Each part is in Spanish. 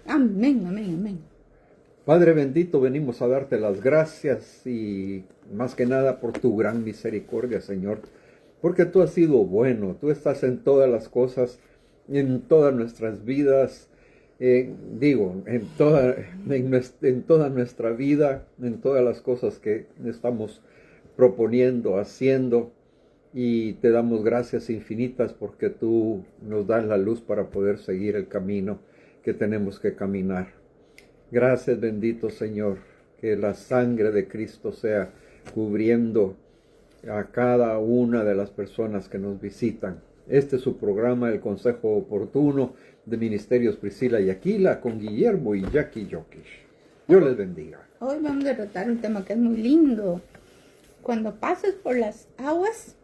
Amén, amén, amén. Padre bendito, venimos a darte las gracias y más que nada por tu gran misericordia, Señor, porque tú has sido bueno, tú estás en todas las cosas, en todas nuestras vidas, en toda nuestra vida, en todas las cosas que estamos proponiendo, haciendo, y te damos gracias infinitas porque tú nos das la luz para poder seguir el camino que tenemos que caminar. Gracias, bendito Señor, que la sangre de Cristo sea cubriendo a cada una de las personas que nos visitan. Este es su programa, el Consejo Oportuno de Ministerios Priscila y Aquila, con Guillermo y Jackie Jokish. Dios les bendiga. Hoy vamos a tratar un tema que es muy lindo. Cuando pases por las aguas,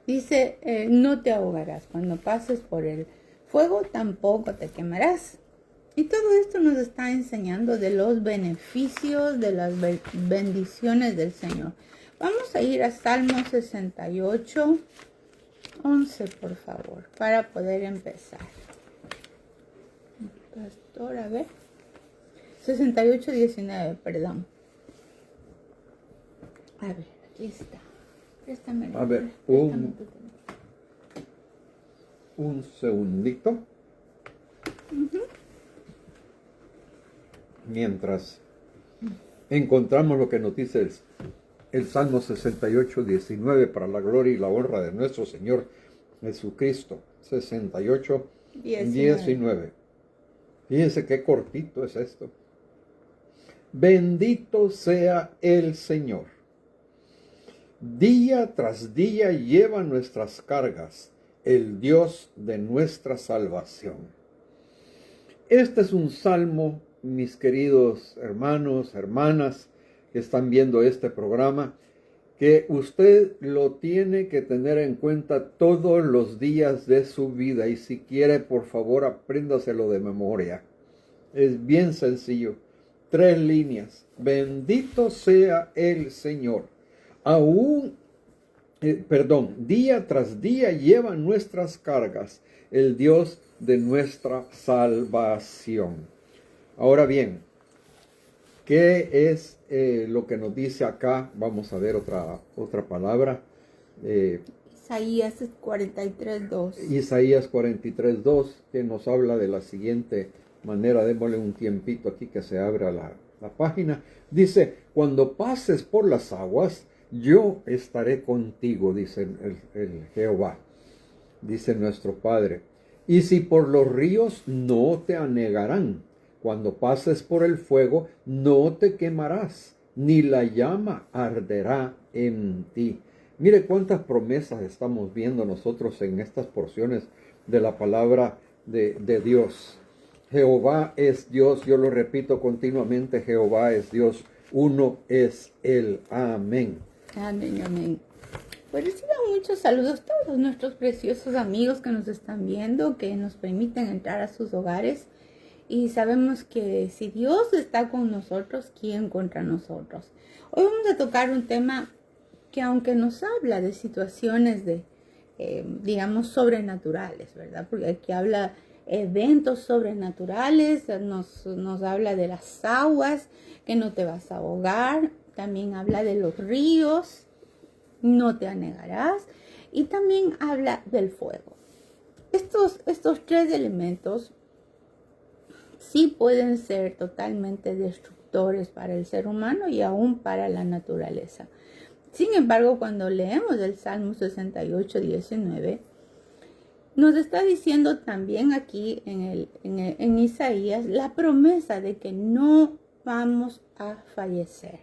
dice, no te ahogarás. Cuando pases por el fuego, tampoco te quemarás. Y todo esto nos está enseñando de los beneficios, de las bendiciones del Señor. Vamos a ir a Salmo 68, 11, por favor, para poder empezar. Pastor, a ver. 68, 19, perdón. A ver, aquí está. Préstame. A ver, un segundito. Mientras encontramos lo que nos dice el Salmo 68, 19, para la gloria y la honra de nuestro Señor Jesucristo. 68, 19. Fíjense qué cortito es esto. Bendito sea el Señor. Día tras día lleva nuestras cargas, el Dios de nuestra salvación. Este es un salmo, mis queridos hermanos, hermanas que están viendo este programa, que usted lo tiene que tener en cuenta todos los días de su vida, y si quiere, por favor, apréndaselo de memoria. Es bien sencillo. 3 líneas. Bendito sea el Señor. Día tras día lleva nuestras cargas, el Dios de nuestra salvación. Ahora bien, ¿qué es lo que nos dice acá? Vamos a ver otra palabra. Isaías 43:2. Isaías 43:2, que nos habla de la siguiente manera. Démosle un tiempito aquí que se abra la página. Dice, cuando pases por las aguas, yo estaré contigo, dice el Jehová, dice nuestro Padre. Y si por los ríos, no te anegarán. Cuando pases por el fuego, no te quemarás, ni la llama arderá en ti. Mire cuántas promesas estamos viendo nosotros en estas porciones de la palabra de Dios. Jehová es Dios, yo lo repito continuamente, Jehová es Dios, uno es Él. Amén. Amén, amén. Pues reciban muchos saludos todos nuestros preciosos amigos que nos están viendo, que nos permiten entrar a sus hogares. Y sabemos que si Dios está con nosotros, ¿quién contra nosotros? Hoy vamos a tocar un tema que, aunque nos habla de situaciones digamos, sobrenaturales, ¿verdad? Porque aquí habla eventos sobrenaturales, nos habla de las aguas, que no te vas a ahogar. También habla de los ríos, no te anegarás. Y también habla del fuego. Estos 3 elementos sí pueden ser totalmente destructores para el ser humano y aún para la naturaleza. Sin embargo, cuando leemos el Salmo 68, 19, nos está diciendo también aquí en Isaías la promesa de que no vamos a fallecer,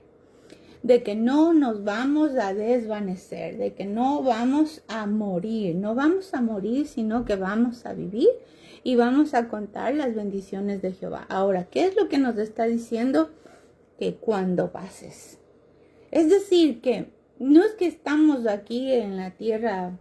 de que no nos vamos a desvanecer, de que no vamos a morir. No vamos a morir, sino que vamos a vivir y vamos a contar las bendiciones de Jehová. Ahora, ¿qué es lo que nos está diciendo? Que cuando pases. Es decir, que no es que estamos aquí en la tierra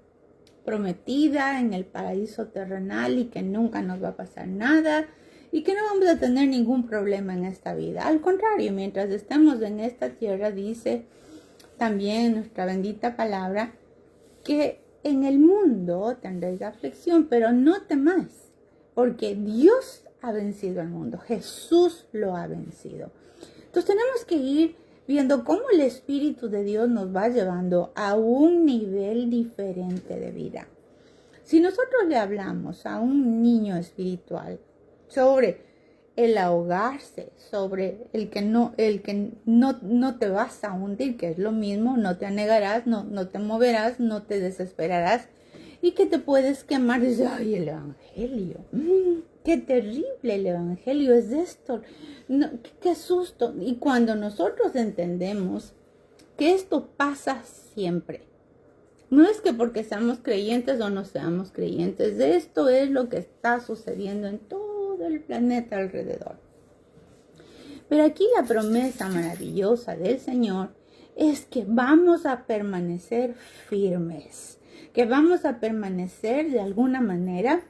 prometida, en el paraíso terrenal, y que nunca nos va a pasar nada y que no vamos a tener ningún problema en esta vida. Al contrario, mientras estemos en esta tierra, dice también nuestra bendita palabra, que en el mundo tendréis aflicción, pero no temáis, porque Dios ha vencido al mundo. Jesús lo ha vencido. Entonces tenemos que ir viendo cómo el Espíritu de Dios nos va llevando a un nivel diferente de vida. Si nosotros le hablamos a un niño espiritual sobre el ahogarse, sobre el que no te vas a hundir, que es lo mismo, no te anegarás, no te moverás, no te desesperarás, y que te puedes quemar, dice, ay, el Evangelio, qué terrible el Evangelio es esto, no, qué susto. Y cuando nosotros entendemos que esto pasa siempre, no es que porque seamos creyentes o no seamos creyentes, esto es lo que está sucediendo en todo el planeta alrededor. Pero aquí la promesa maravillosa del Señor es que vamos a permanecer firmes, que vamos a permanecer de alguna manera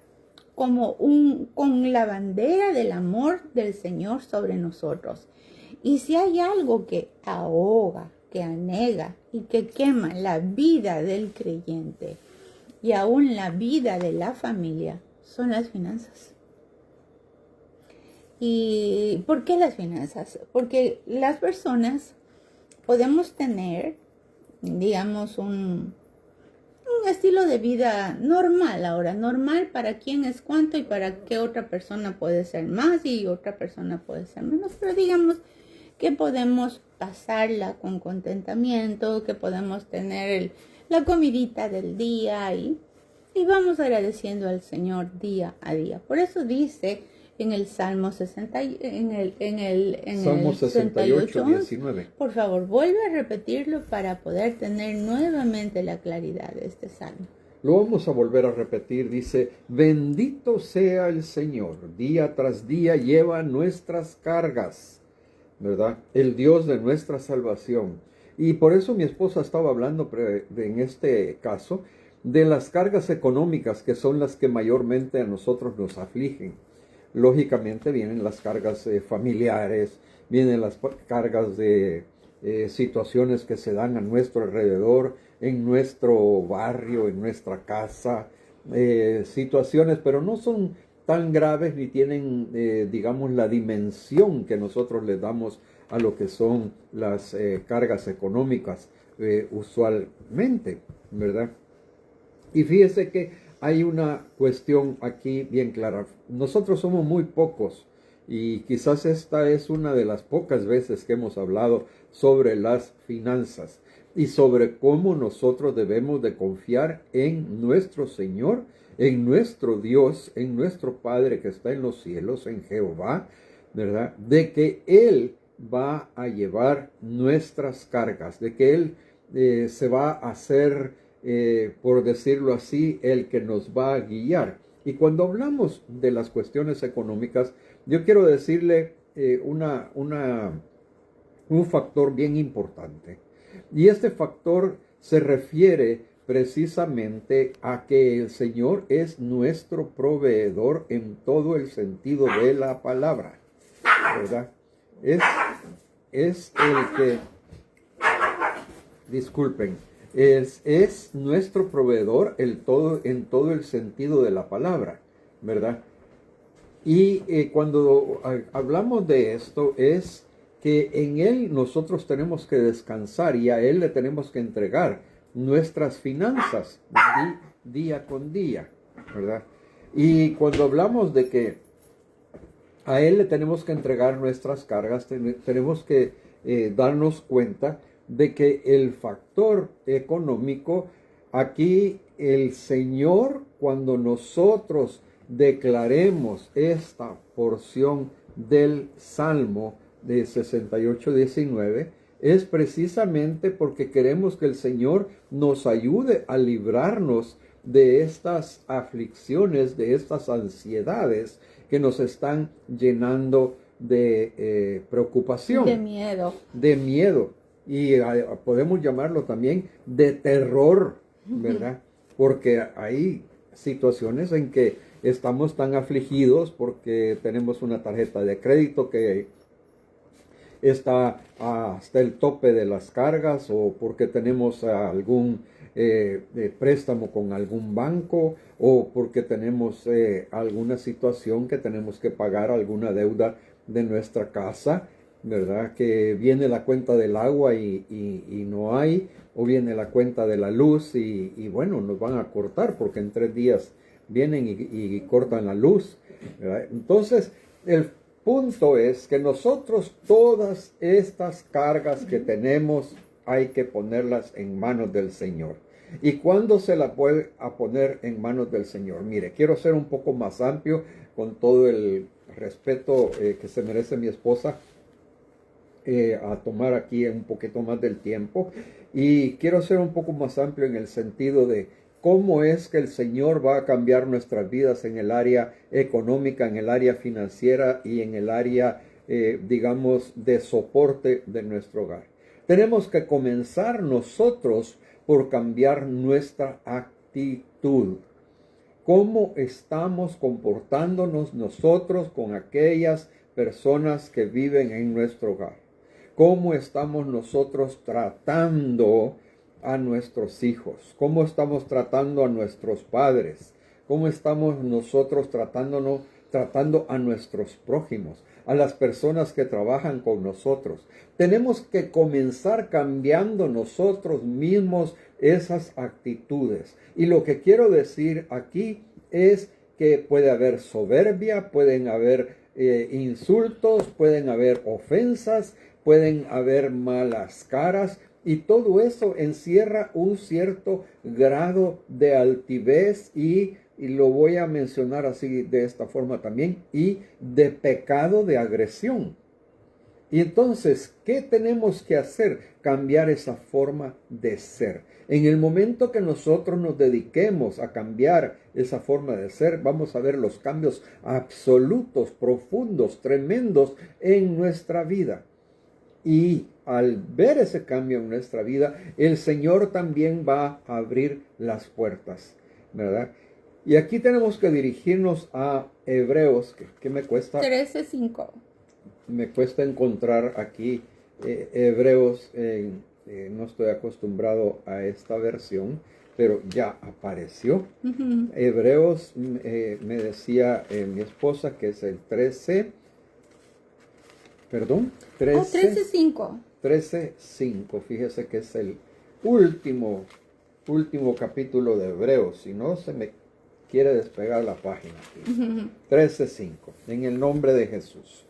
como con la bandera del amor del Señor sobre nosotros. Y si hay algo que ahoga, que anega y que quema la vida del creyente y aún la vida de la familia, son las finanzas. ¿Y por qué las finanzas? Porque las personas podemos tener, digamos, un estilo de vida normal ahora. Normal para quién es cuánto y para qué otra persona puede ser más y otra persona puede ser menos. Pero digamos que podemos pasarla con contentamiento, que podemos tener la comidita del día y vamos agradeciendo al Señor día a día. Por eso dice en el Salmo 60, Salmo 68, 19. Por favor, vuelve a repetirlo para poder tener nuevamente la claridad de este salmo. Lo vamos a volver a repetir. Dice, bendito sea el Señor, día tras día lleva nuestras cargas, ¿verdad? El Dios de nuestra salvación. Y por eso mi esposa estaba hablando en este caso de las cargas económicas, que son las que mayormente a nosotros nos afligen. Lógicamente vienen las cargas familiares, vienen las cargas de situaciones que se dan a nuestro alrededor, en nuestro barrio, en nuestra casa, situaciones, pero no son tan graves ni tienen, digamos, la dimensión que nosotros le damos a lo que son las cargas económicas usualmente, ¿verdad? Y fíjese que hay una cuestión aquí bien clara. Nosotros somos muy pocos y quizás esta es una de las pocas veces que hemos hablado sobre las finanzas y sobre cómo nosotros debemos de confiar en nuestro Señor, en nuestro Dios, en nuestro Padre que está en los cielos, en Jehová, ¿verdad? De que Él va a llevar nuestras cargas, de que Él se va a hacer, por decirlo así, el que nos va a guiar. Y cuando hablamos de las cuestiones económicas, yo quiero decirle un factor bien importante. Y este factor se refiere precisamente a que el Señor es nuestro proveedor en todo el sentido de la palabra, ¿verdad? Es el que, disculpen, es nuestro proveedor en todo el sentido de la palabra, ¿verdad? Y cuando hablamos de esto es que en Él nosotros tenemos que descansar y a Él le tenemos que entregar nuestras finanzas día con día, ¿verdad? Y cuando hablamos de que a Él le tenemos que entregar nuestras cargas, tenemos que darnos cuenta de que el factor económico, aquí el Señor, cuando nosotros declaremos esta porción del Salmo de 68:19, es precisamente porque queremos que el Señor nos ayude a librarnos de estas aflicciones, de estas ansiedades que nos están llenando de preocupación. De miedo. Y podemos llamarlo también de terror, ¿verdad? Porque hay situaciones en que estamos tan afligidos porque tenemos una tarjeta de crédito que está hasta el tope de las cargas, o porque tenemos algún préstamo con algún banco o porque tenemos alguna situación que tenemos que pagar alguna deuda de nuestra casa, ¿verdad? Que viene la cuenta del agua y no hay, o viene la cuenta de la luz y bueno, nos van a cortar porque en 3 días vienen y cortan la luz, ¿verdad? Entonces, el punto es que nosotros todas estas cargas que tenemos hay que ponerlas en manos del Señor. ¿Y cuándo se la puede poner en manos del Señor? Mire, quiero ser un poco más amplio con todo el respeto que se merece mi esposa, a tomar aquí un poquito más del tiempo. Y quiero ser un poco más amplio en el sentido de cómo es que el Señor va a cambiar nuestras vidas en el área económica, en el área financiera y en el área, digamos, de soporte de nuestro hogar. Tenemos que comenzar nosotros por cambiar nuestra actitud. ¿Cómo estamos comportándonos nosotros con aquellas personas que viven en nuestro hogar? ¿Cómo estamos nosotros tratando a nuestros hijos? ¿Cómo estamos tratando a nuestros padres? ¿Cómo estamos nosotros tratando a nuestros prójimos, a las personas que trabajan con nosotros? Tenemos que comenzar cambiando nosotros mismos esas actitudes. Y lo que quiero decir aquí es que puede haber soberbia, pueden haber insultos, pueden haber ofensas, pueden haber malas caras, y todo eso encierra un cierto grado de altivez y lo voy a mencionar así de esta forma también, y de pecado de agresión. Y entonces, ¿qué tenemos que hacer? Cambiar esa forma de ser. En el momento que nosotros nos dediquemos a cambiar esa forma de ser, vamos a ver los cambios absolutos, profundos, tremendos en nuestra vida. Y al ver ese cambio en nuestra vida, el Señor también va a abrir las puertas, ¿verdad? Y aquí tenemos que dirigirnos a Hebreos, que me cuesta 13:5. Me cuesta encontrar aquí Hebreos, no estoy acostumbrado a esta versión, pero ya apareció. Hebreos, me decía mi esposa que es el 13:5. 13:5, fíjese que es el último capítulo de Hebreos, si no se me quiere despegar la página aquí. 13:5, en el nombre de Jesús.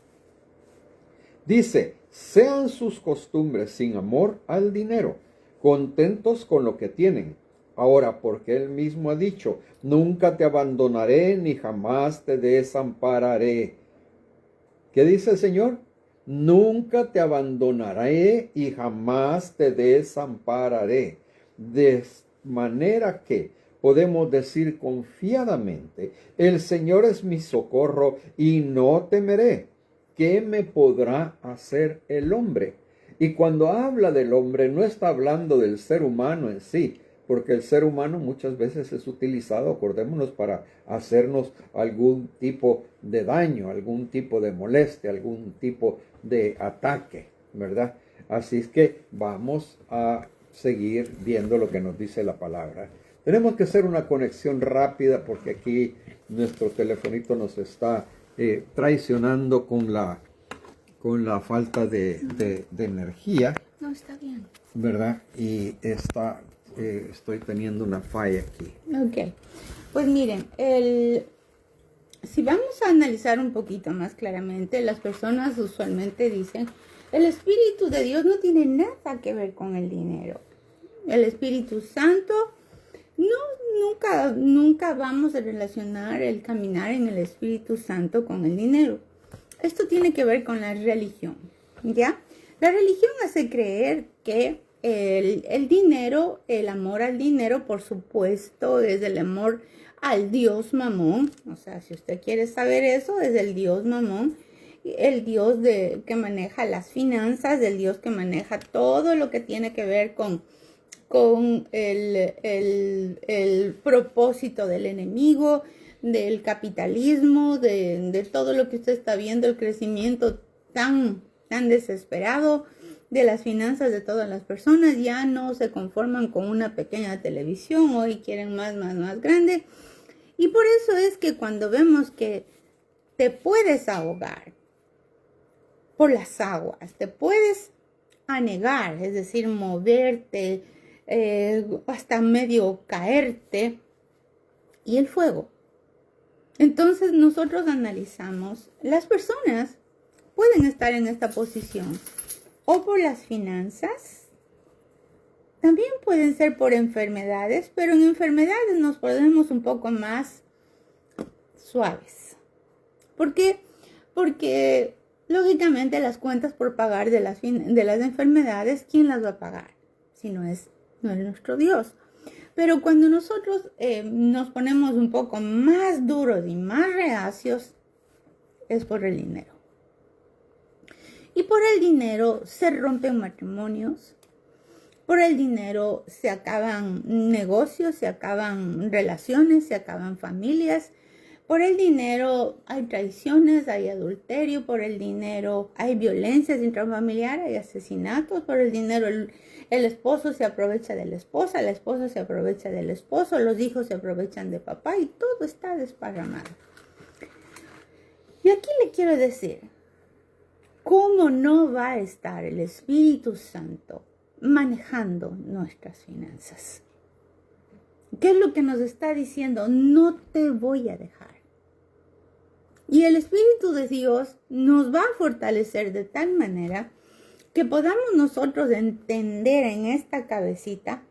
Dice, sean sus costumbres sin amor al dinero, contentos con lo que tienen. Ahora, porque Él mismo ha dicho, nunca te abandonaré ni jamás te desampararé. ¿Qué dice el Señor? Nunca te abandonaré y jamás te desampararé. De manera que podemos decir confiadamente, el Señor es mi socorro y no temeré. ¿Qué me podrá hacer el hombre? Y cuando habla del hombre, no está hablando del ser humano en sí, porque el ser humano muchas veces es utilizado, acordémonos, para hacernos algún tipo de daño, algún tipo de molestia, algún tipo de ataque, ¿verdad? Así es que vamos a seguir viendo lo que nos dice la palabra. Tenemos que hacer una conexión rápida porque aquí nuestro telefonito nos está traicionando con la falta de energía. No, está bien. ¿Verdad? Y estoy teniendo una falla aquí. Ok. Pues miren, si vamos a analizar un poquito más claramente, las personas usualmente dicen, el Espíritu de Dios no tiene nada que ver con el dinero. El Espíritu Santo, nunca vamos a relacionar el caminar en el Espíritu Santo con el dinero. Esto tiene que ver con la religión, ¿ya? La religión hace creer que el dinero, el amor al dinero, por supuesto, es el amor al Dios Mamón. O sea, si usted quiere saber eso, es el Dios Mamón, el Dios que maneja las finanzas, el Dios que maneja todo lo que tiene que ver con el propósito del enemigo, del capitalismo, de todo lo que usted está viendo, el crecimiento tan desesperado de las finanzas de todas las personas. Ya no se conforman con una pequeña televisión, hoy quieren más grande. Y por eso es que cuando vemos que te puedes ahogar por las aguas, te puedes anegar, es decir, moverte, hasta medio caerte, y el fuego. Entonces nosotros analizamos, las personas pueden estar en esta posición o por las finanzas, también pueden ser por enfermedades, pero en enfermedades nos ponemos un poco más suaves. ¿Por qué? Porque lógicamente las cuentas por pagar de las enfermedades, ¿quién las va a pagar? Si no es nuestro Dios. Pero cuando nosotros nos ponemos un poco más duros y más reacios, es por el dinero. Y por el dinero se rompen matrimonios, por el dinero se acaban negocios, se acaban relaciones, se acaban familias. Por el dinero hay traiciones, hay adulterio, por el dinero hay violencias intrafamiliar, hay asesinatos, por el dinero el esposo se aprovecha de la esposa se aprovecha del esposo, los hijos se aprovechan de papá y todo está desparramado. Y aquí le quiero decir, ¿cómo no va a estar el Espíritu Santo manejando nuestras finanzas? ¿Qué es lo que nos está diciendo? No te voy a dejar. Y el Espíritu de Dios nos va a fortalecer de tal manera que podamos nosotros entender en esta cabecita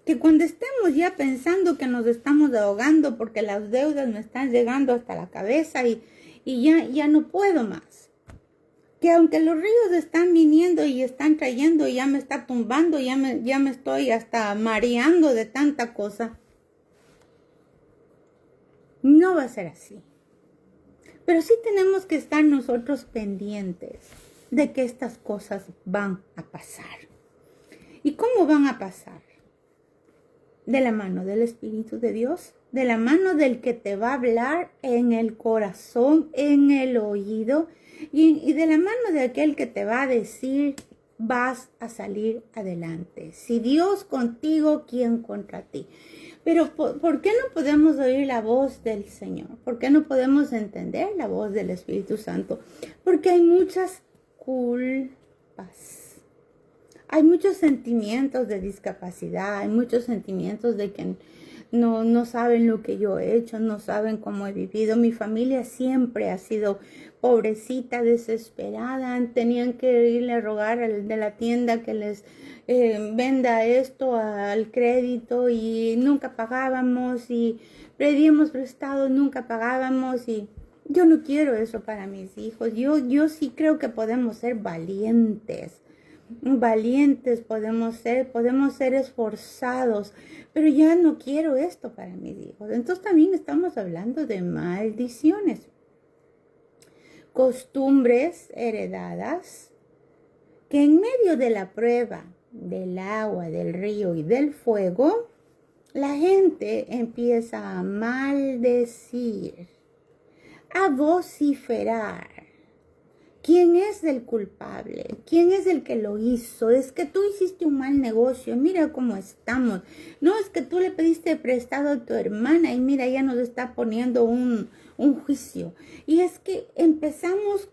que cuando estemos ya pensando que nos estamos ahogando porque las deudas me están llegando hasta la cabeza y ya no puedo más. Que aunque los ríos están viniendo y están trayendo y ya me está tumbando, ya me estoy hasta mareando de tanta cosa. No va a ser así. Pero sí tenemos que estar nosotros pendientes de que estas cosas van a pasar. ¿Y cómo van a pasar? De la mano del Espíritu de Dios, de la mano del que te va a hablar en el corazón, en el oído, y de la mano de aquel que te va a decir, vas a salir adelante. Si Dios contigo, ¿quién contra ti? Pero ¿por qué no podemos oír la voz del Señor? ¿Por qué no podemos entender la voz del Espíritu Santo? Porque hay muchas culpas. Hay muchos sentimientos de discapacidad, hay muchos sentimientos de que no saben lo que yo he hecho, no saben cómo he vivido. Mi familia siempre ha sido pobrecita, desesperada. Tenían que irle a rogar al de la tienda que les venda esto al crédito y nunca pagábamos y pedíamos prestado, nunca pagábamos y yo no quiero eso para mis hijos. Yo sí creo que podemos ser valientes podemos ser esforzados, pero ya no quiero esto para mis hijos. Entonces también estamos hablando de maldiciones, costumbres heredadas, que en medio de la prueba del agua, del río y del fuego, la gente empieza a maldecir, a vociferar. ¿Quién es el culpable? ¿Quién es el que lo hizo? Es que tú hiciste un mal negocio. Mira cómo estamos. No, es que tú le pediste prestado a tu hermana y mira, ya nos está poniendo un juicio. Y es que empezamos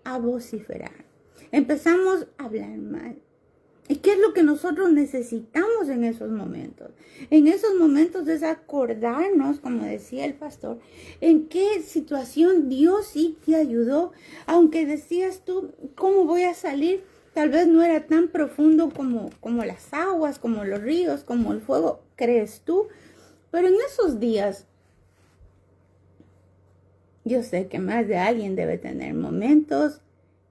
a vociferar. Empezamos a hablar mal. ¿Y qué es lo que nosotros necesitamos en esos momentos? En esos momentos es acordarnos, como decía el pastor, en qué situación Dios sí te ayudó. Aunque decías tú, ¿cómo voy a salir? Tal vez no era tan profundo como las aguas, como los ríos, como el fuego, crees tú. Pero en esos días, yo sé que más de alguien debe tener momentos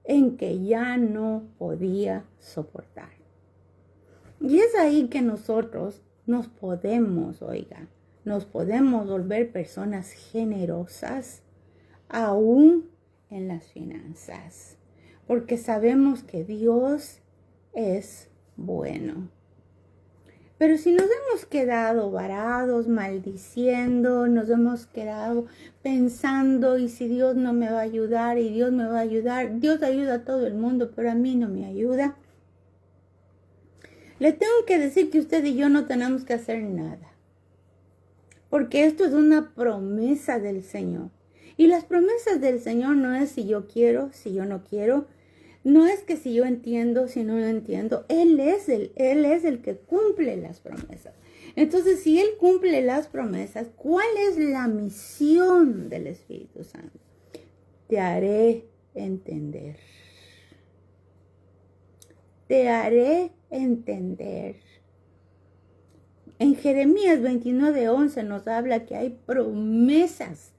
en que ya no podía soportar. Y es ahí que nosotros nos podemos volver personas generosas, aún en las finanzas, porque sabemos que Dios es bueno. Pero si nos hemos quedado varados, maldiciendo, nos hemos quedado pensando, y si Dios no me va a ayudar, y Dios me va a ayudar, Dios ayuda a todo el mundo, pero a mí no me ayuda. Le tengo que decir que usted y yo no tenemos que hacer nada. Porque esto es una promesa del Señor. Y las promesas del Señor no es si yo quiero, si yo no quiero. No es que si yo entiendo, si no lo entiendo. Él es el que cumple las promesas. Entonces, si Él cumple las promesas, ¿cuál es la misión del Espíritu Santo? Te haré entender. Te haré entender. En Jeremías 29:11 nos habla que hay promesas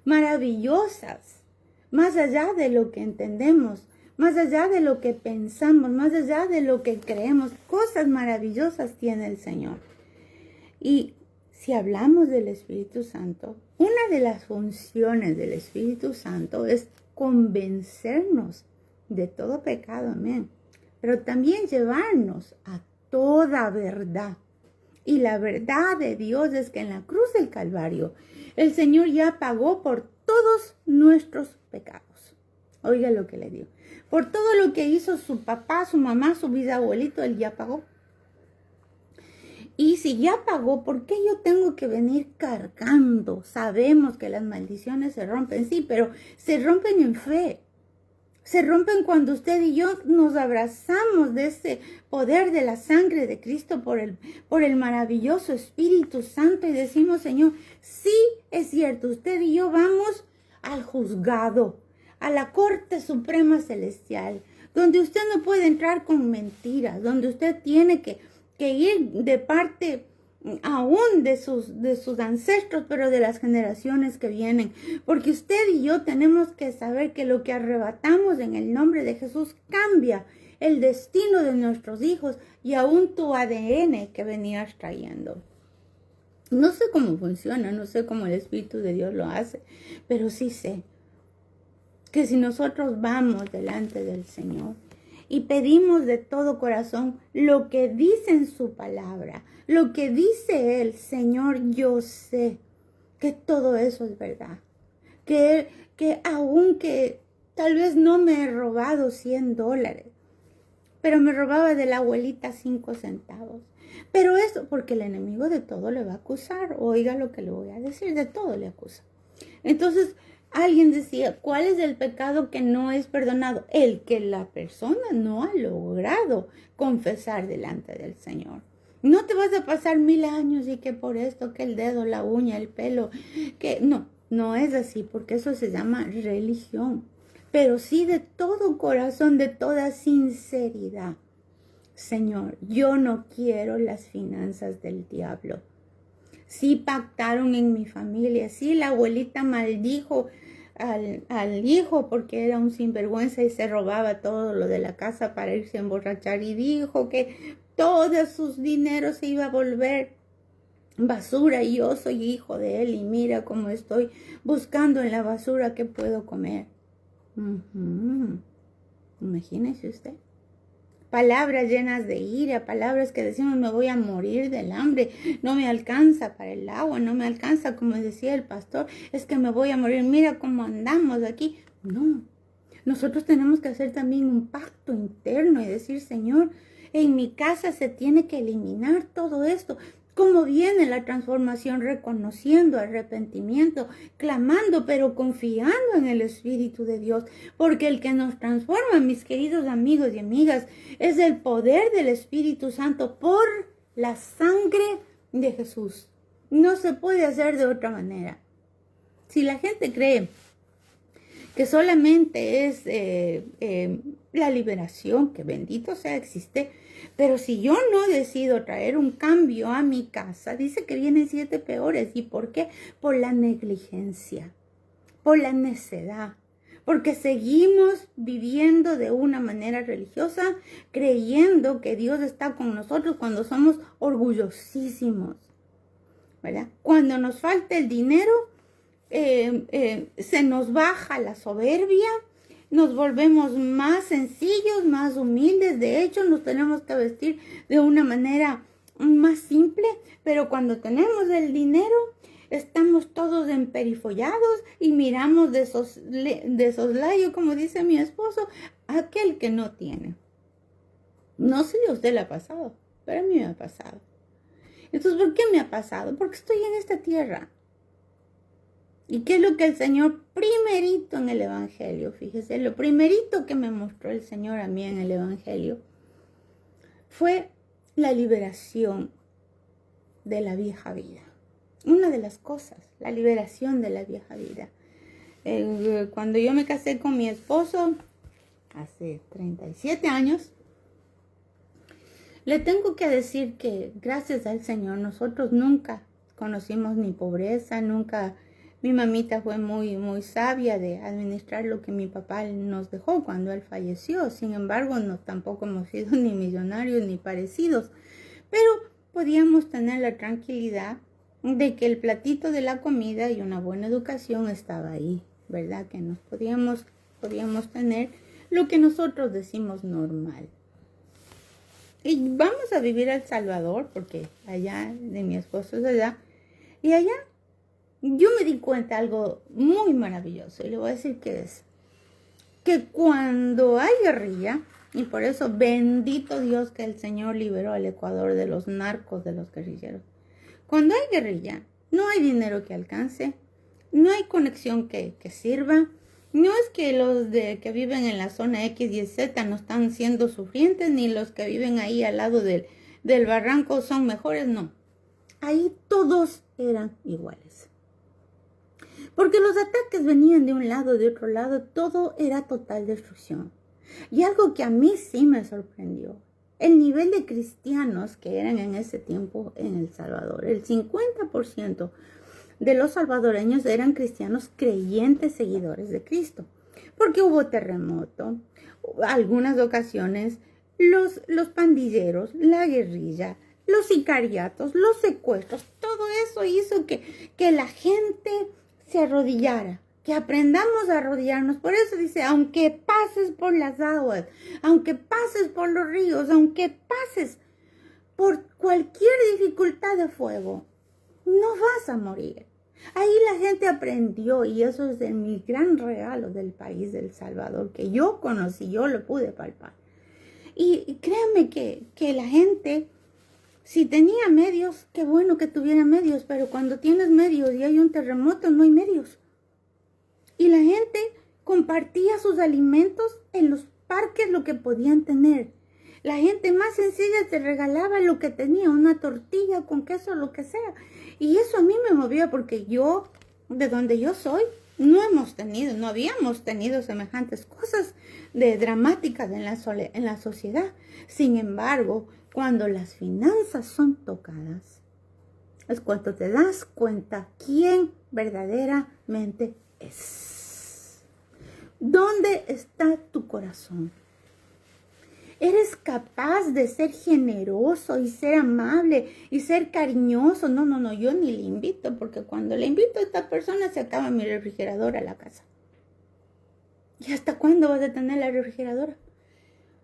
maravillosas, más allá de lo que entendemos, más allá de lo que pensamos, más allá de lo que creemos. Cosas maravillosas tiene el Señor. Y si hablamos del Espíritu Santo, una de las funciones del Espíritu Santo es convencernos de todo pecado, amén. Pero también llevarnos a toda verdad. Y la verdad de Dios es que en la cruz del Calvario, el Señor ya pagó por todos nuestros pecados. Oiga lo que le digo. Por todo lo que hizo su papá, su mamá, su bisabuelito, Él ya pagó. Y si ya pagó, ¿por qué yo tengo que venir cargando? Sabemos que las maldiciones se rompen, sí, pero se rompen en fe. Se rompen cuando usted y yo nos abrazamos de ese poder de la sangre de Cristo por el maravilloso Espíritu Santo y decimos, Señor, sí es cierto, usted y yo vamos al juzgado, a la Corte Suprema Celestial, donde usted no puede entrar con mentiras, donde usted tiene que ir de parte aún de sus ancestros, pero de las generaciones que vienen. Porque usted y yo tenemos que saber que lo que arrebatamos en el nombre de Jesús cambia el destino de nuestros hijos y aún tu ADN que venías trayendo. No sé cómo funciona, no sé cómo el Espíritu de Dios lo hace, pero sí sé que si nosotros vamos delante del Señor y pedimos de todo corazón lo que dice en su palabra, lo que dice Él, Señor, yo sé que todo eso es verdad. Que aunque tal vez no me he robado $100, pero me robaba de la abuelita 5 centavos. Pero eso, porque el enemigo de todo le va a acusar. Oiga lo que le voy a decir, de todo le acusa. Entonces, alguien decía, ¿cuál es el pecado que no es perdonado? El que la persona no ha logrado confesar delante del Señor. No te vas a pasar 1000 años y que por esto, que el dedo, la uña, el pelo, que no es así, porque eso se llama religión. Pero sí de todo corazón, de toda sinceridad. Señor, yo no quiero las finanzas del diablo. Sí pactaron en mi familia, sí la abuelita maldijo al hijo porque era un sinvergüenza y se robaba todo lo de la casa para irse a emborrachar y dijo que todos sus dineros se iba a volver basura y yo soy hijo de él y mira cómo estoy buscando en la basura qué puedo comer. Imagínese usted. Palabras llenas de ira, palabras que decimos me voy a morir del hambre, no me alcanza para el agua, no me alcanza, como decía el pastor, es que me voy a morir, mira cómo andamos aquí. No, nosotros tenemos que hacer también un pacto interno y decir, Señor, en mi casa se tiene que eliminar todo esto. ¿Cómo viene la transformación? Reconociendo arrepentimiento, clamando, pero confiando en el Espíritu de Dios. Porque el que nos transforma, mis queridos amigos y amigas, es el poder del Espíritu Santo por la sangre de Jesús. No se puede hacer de otra manera. Si la gente cree que solamente es la liberación, que bendito sea existe, pero si yo no decido traer un cambio a mi casa, dice que vienen 7 peores. ¿Y por qué? Por la negligencia, por la necedad, porque seguimos viviendo de una manera religiosa, creyendo que Dios está con nosotros cuando somos orgullosísimos, ¿verdad? Cuando nos falta el dinero, se nos baja la soberbia, nos volvemos más sencillos, más humildes. De hecho, nos tenemos que vestir de una manera más simple, pero cuando tenemos el dinero, estamos todos emperifollados y miramos de soslayo, como dice mi esposo, aquel que no tiene. No sé si a usted le ha pasado. pero a mí me ha pasado. Entonces, ¿por qué me ha pasado? Porque estoy en esta tierra. ¿Y qué es lo que el Señor primerito en el Evangelio? Fíjese, lo primerito que me mostró el Señor a mí en el Evangelio fue la liberación de la vieja vida. Una de las cosas, la liberación de la vieja vida. Cuando yo me casé con mi esposo, hace 37 años, le tengo que decir que gracias al Señor nosotros nunca conocimos ni pobreza, nunca. Mi mamita fue muy sabia de administrar lo que mi papá nos dejó cuando él falleció. Sin embargo, no, tampoco hemos sido ni millonarios ni parecidos. Pero podíamos tener la tranquilidad de que el platito de la comida y una buena educación estaba ahí, ¿verdad? Que nos podíamos tener lo que nosotros decimos normal. Y vamos a vivir a El Salvador, porque allá de mi esposo es allá. Y allá yo me di cuenta de algo muy maravilloso, y le voy a decir que es que cuando hay guerrilla, y por eso bendito Dios que el Señor liberó al Ecuador de los narcos, de los guerrilleros. Cuando hay guerrilla, no hay dinero que alcance, no hay conexión que sirva. No es que los que viven en la zona X y Z no están siendo sufrientes, ni los que viven ahí al lado del barranco son mejores, no. Ahí todos eran iguales. Porque los ataques venían de un lado, de otro lado, todo era total destrucción. Y algo que a mí sí me sorprendió, el nivel de cristianos que eran en ese tiempo en El Salvador. El 50% de los salvadoreños eran cristianos creyentes, seguidores de Cristo. Porque hubo terremoto, algunas ocasiones los pandilleros, la guerrilla, los sicariatos, los secuestros, todo eso hizo que la gente se arrodillara, que aprendamos a arrodillarnos. Por eso dice, aunque pases por las aguas, aunque pases por los ríos, aunque pases por cualquier dificultad de fuego, no vas a morir. Ahí la gente aprendió, y eso es mi gran regalo del país de El Salvador, que yo conocí, yo lo pude palpar. Y créanme que la gente, si tenía medios, qué bueno que tuviera medios, pero cuando tienes medios y hay un terremoto, no hay medios. Y la gente compartía sus alimentos en los parques, lo que podían tener. La gente más sencilla te regalaba lo que tenía, una tortilla con queso, lo que sea. Y eso a mí me movía, porque yo, de donde yo soy, no habíamos tenido semejantes cosas de dramáticas en la sociedad. Sin embargo, cuando las finanzas son tocadas, es cuando te das cuenta quién verdaderamente es. ¿Dónde está tu corazón? ¿Eres capaz de ser generoso y ser amable y ser cariñoso? No, yo ni le invito, porque cuando le invito a esta persona se acaba mi refrigeradora a la casa. ¿Y hasta cuándo vas a tener la refrigeradora?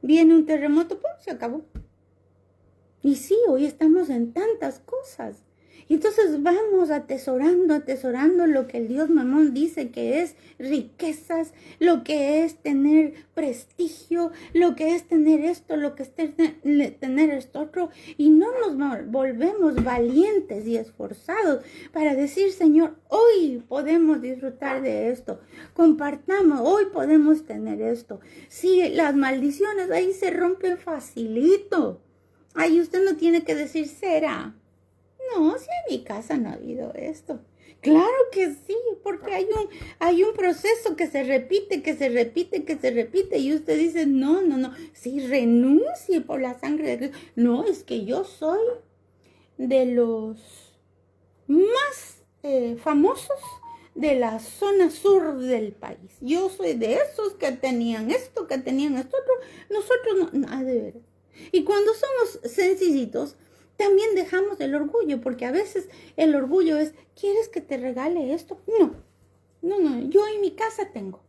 Viene un terremoto, ¡pum!, se acabó. Y sí, hoy estamos en tantas cosas. Y entonces vamos atesorando lo que el Dios Mamón dice que es riquezas, lo que es tener prestigio, lo que es tener esto, lo que es tener esto otro. Y no nos volvemos valientes y esforzados para decir, Señor, hoy podemos disfrutar de esto. Compartamos, hoy podemos tener esto. Sí, las maldiciones ahí se rompen facilito. Ahí usted no tiene que decir, ¿será? No, si en mi casa no ha habido esto. Claro que sí, porque hay un proceso que se repite, y usted dice, no, sí, renuncie por la sangre de Cristo. No, es que yo soy de los más famosos de la zona sur del país. Yo soy de esos que tenían esto, otro. Nosotros no, nada de ver. Y cuando somos sencillitos, también dejamos el orgullo, porque a veces el orgullo es, ¿quieres que te regale esto? No, yo en mi casa tengo.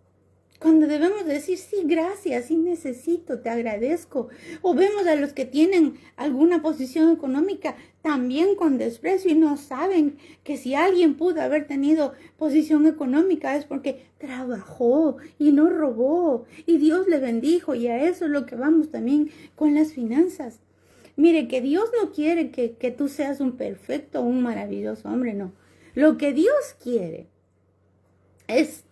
Cuando debemos decir, sí, gracias, sí necesito, te agradezco. O vemos a los que tienen alguna posición económica también con desprecio y no saben que si alguien pudo haber tenido posición económica es porque trabajó y no robó y Dios le bendijo, y a eso es lo que vamos también con las finanzas. Mire, que Dios no quiere que tú seas un perfecto, un maravilloso hombre, no. Lo que Dios quiere es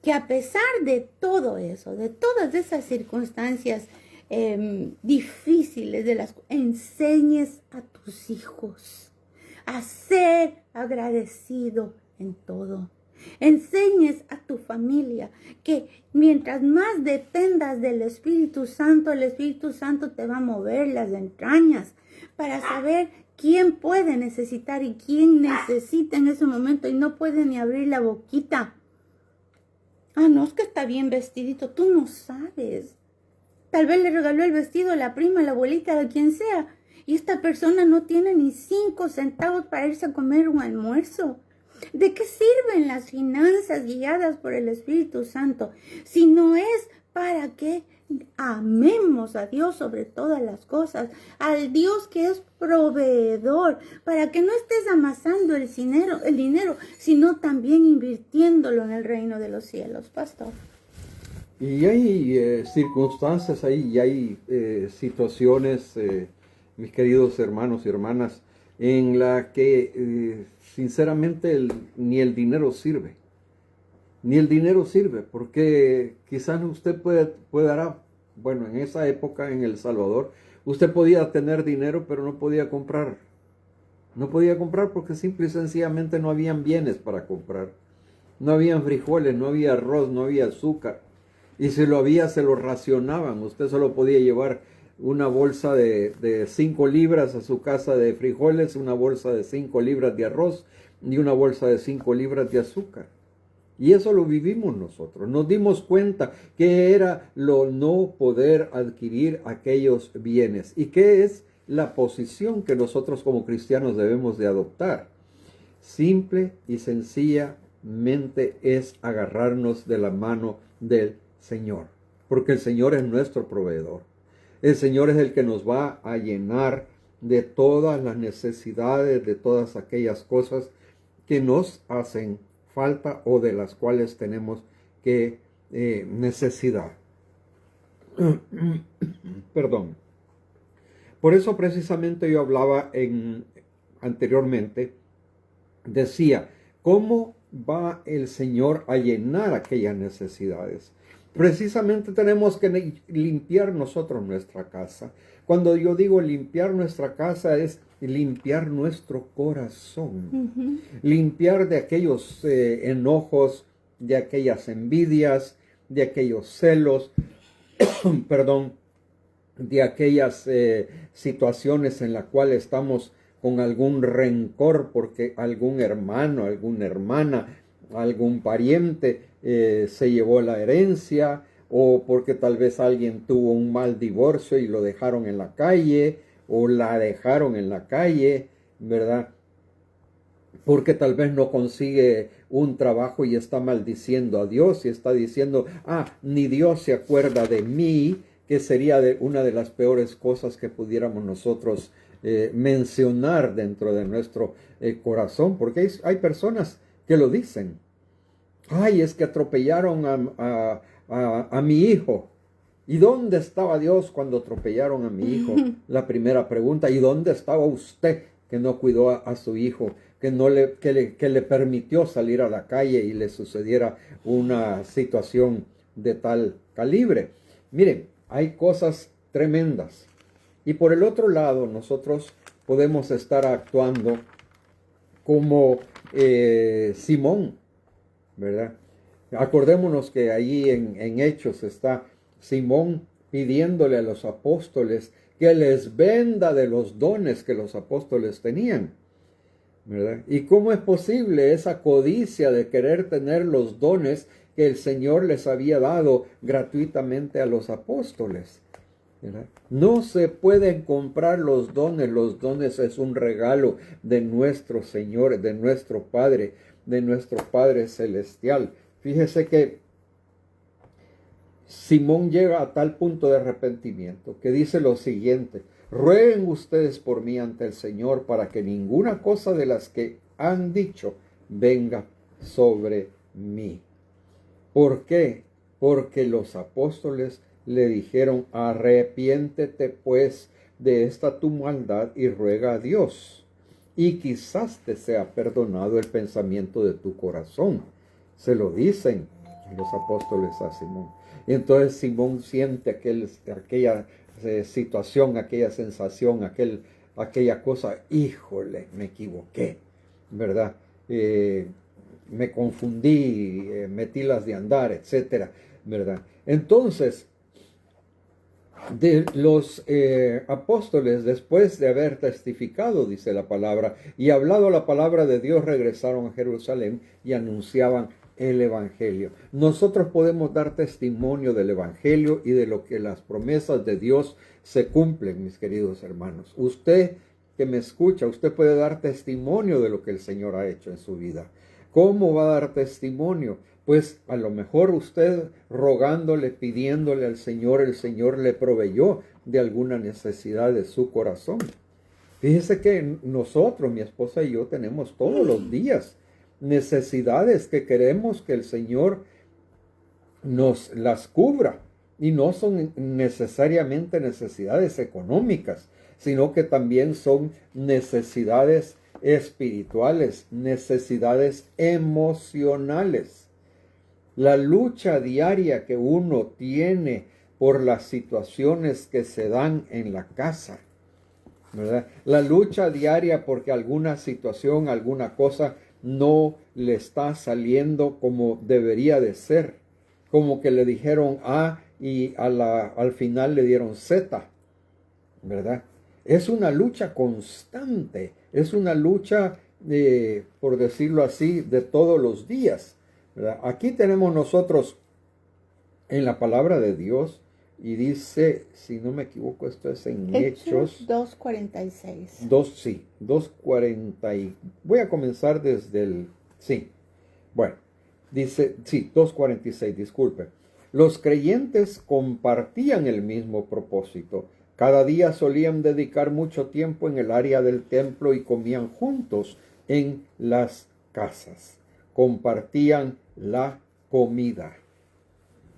que a pesar de todo eso, de todas esas circunstancias difíciles, enseñes a tus hijos a ser agradecido en todo. Enseñes a tu familia que mientras más dependas del Espíritu Santo, el Espíritu Santo te va a mover las entrañas para saber quién puede necesitar y quién necesita en ese momento y no puede ni abrir la boquita. Ah, no, es que está bien vestidito, tú no sabes. Tal vez le regaló el vestido a la prima, a la abuelita, a quien sea. Y esta persona no tiene ni 5 centavos para irse a comer un almuerzo. ¿De qué sirven las finanzas guiadas por el Espíritu Santo si no es para que amemos a Dios sobre todas las cosas, al Dios que es proveedor, para que no estés amasando el dinero, sino también invirtiéndolo en el reino de los cielos, pastor? Y hay circunstancias ahí, y hay situaciones, mis queridos hermanos y hermanas, en la que sinceramente ni el dinero sirve. Ni el dinero sirve, porque quizás usted bueno, en esa época en El Salvador, usted podía tener dinero, pero no podía comprar. No podía comprar porque simple y sencillamente no habían bienes para comprar. No habían frijoles, no había arroz, no había azúcar. Y si lo había, se lo racionaban. Usted solo podía llevar una bolsa de 5 libras a su casa de frijoles, una bolsa de 5 libras de arroz y una bolsa de 5 libras de azúcar. Y eso lo vivimos nosotros. Nos dimos cuenta que era lo no poder adquirir aquellos bienes. ¿Y qué es la posición que nosotros como cristianos debemos de adoptar? Simple y sencillamente es agarrarnos de la mano del Señor. Porque el Señor es nuestro proveedor. El Señor es el que nos va a llenar de todas las necesidades, de todas aquellas cosas que nos hacen falta o de las cuales tenemos que necesidad. Perdón. Por eso precisamente yo hablaba anteriormente, decía, ¿cómo va el Señor a llenar aquellas necesidades? Precisamente tenemos que limpiar nosotros nuestra casa. Cuando yo digo limpiar nuestra casa es limpiar nuestro corazón, limpiar de aquellos enojos, de aquellas envidias, de aquellos celos, perdón, de aquellas situaciones en las cuales estamos con algún rencor porque algún hermano, alguna hermana, algún pariente se llevó la herencia, o porque tal vez alguien tuvo un mal divorcio y lo dejaron en la calle, o la dejaron en la calle, ¿verdad? Porque tal vez no consigue un trabajo y está maldiciendo a Dios y está diciendo, ni Dios se acuerda de mí, que sería una de las peores cosas que pudiéramos nosotros mencionar dentro de nuestro corazón, porque hay personas que lo dicen. Ay, es que atropellaron a mi hijo. ¿Y dónde estaba Dios cuando atropellaron a mi hijo? La primera pregunta. ¿Y dónde estaba usted que no cuidó a su hijo? Que le permitió salir a la calle y le sucediera una situación de tal calibre. Miren, hay cosas tremendas. Y por el otro lado, nosotros podemos estar actuando como Simón, ¿verdad? Acordémonos que allí en Hechos está Simón pidiéndole a los apóstoles que les venda de los dones que los apóstoles tenían, ¿verdad? ¿Y cómo es posible esa codicia de querer tener los dones que el Señor les había dado gratuitamente a los apóstoles? ¿Verdad? No se pueden comprar los dones es un regalo de nuestro Señor, de nuestro Padre Celestial. Fíjese que Simón llega a tal punto de arrepentimiento que dice lo siguiente: rueguen ustedes por mí ante el Señor para que ninguna cosa de las que han dicho venga sobre mí. ¿Por qué? Porque los apóstoles le dijeron, arrepiéntete pues, de esta tu maldad y ruega a Dios, y quizás te sea perdonado el pensamiento de tu corazón. Se lo dicen los apóstoles a Simón. Y entonces Simón siente aquella situación, aquella sensación, aquella cosa, híjole, me equivoqué, ¿verdad? Me confundí, metí las de andar, etcétera, ¿verdad? Entonces, de los apóstoles, después de haber testificado, dice la palabra, y hablado la palabra de Dios, regresaron a Jerusalén y anunciaban el Evangelio. Nosotros podemos dar testimonio del Evangelio y de lo que las promesas de Dios se cumplen, mis queridos hermanos. Usted que me escucha, usted puede dar testimonio de lo que el Señor ha hecho en su vida. ¿Cómo va a dar testimonio? Pues a lo mejor usted rogándole, pidiéndole al Señor, el Señor le proveyó de alguna necesidad de su corazón. Fíjese que nosotros, mi esposa y yo, tenemos todos los días necesidades que queremos que el Señor nos las cubra. Y no son necesariamente necesidades económicas, sino que también son necesidades espirituales, necesidades emocionales. La lucha diaria que uno tiene por las situaciones que se dan en la casa, ¿verdad? La lucha diaria porque alguna situación, alguna cosa no le está saliendo como debería de ser. Como que le dijeron A y al final le dieron Z, ¿verdad? Es una lucha constante, es una lucha, por decirlo así, de todos los días, ¿verdad? Aquí tenemos nosotros en la palabra de Dios, y dice, si no me equivoco, esto es en Hechos 2:46. 2:40. Voy a comenzar desde el... Sí, bueno, dice, sí, 2:46, disculpe. Los creyentes compartían el mismo propósito. Cada día solían dedicar mucho tiempo en el área del templo y comían juntos en las casas. Compartían la comida.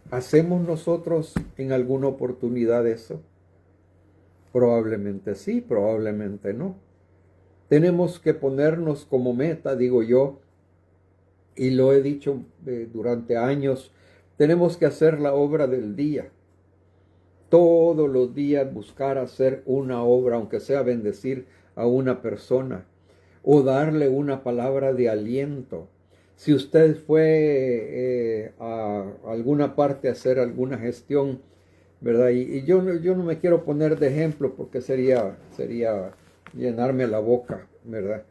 ¿Hacemos nosotros en alguna oportunidad eso? Probablemente sí, probablemente no. Tenemos que ponernos como meta, digo yo, y lo he dicho durante años, tenemos que hacer la obra del día. Todos los días buscar hacer una obra, aunque sea bendecir a una persona o darle una palabra de aliento. Si usted fue a alguna parte a hacer alguna gestión, ¿verdad? Y yo no me quiero poner de ejemplo porque sería llenarme la boca, ¿verdad?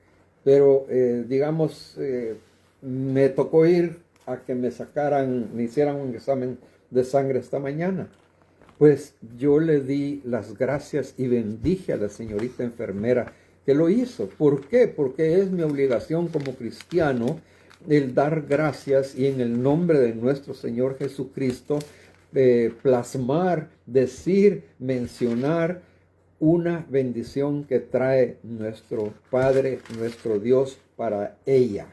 Pero digamos, me tocó ir a que me hicieran un examen de sangre esta mañana. Pues yo le di las gracias y bendije a la señorita enfermera que lo hizo. ¿Por qué? Porque es mi obligación como cristiano el dar gracias y en el nombre de nuestro Señor Jesucristo plasmar, decir, mencionar una bendición que trae nuestro Padre, nuestro Dios para ella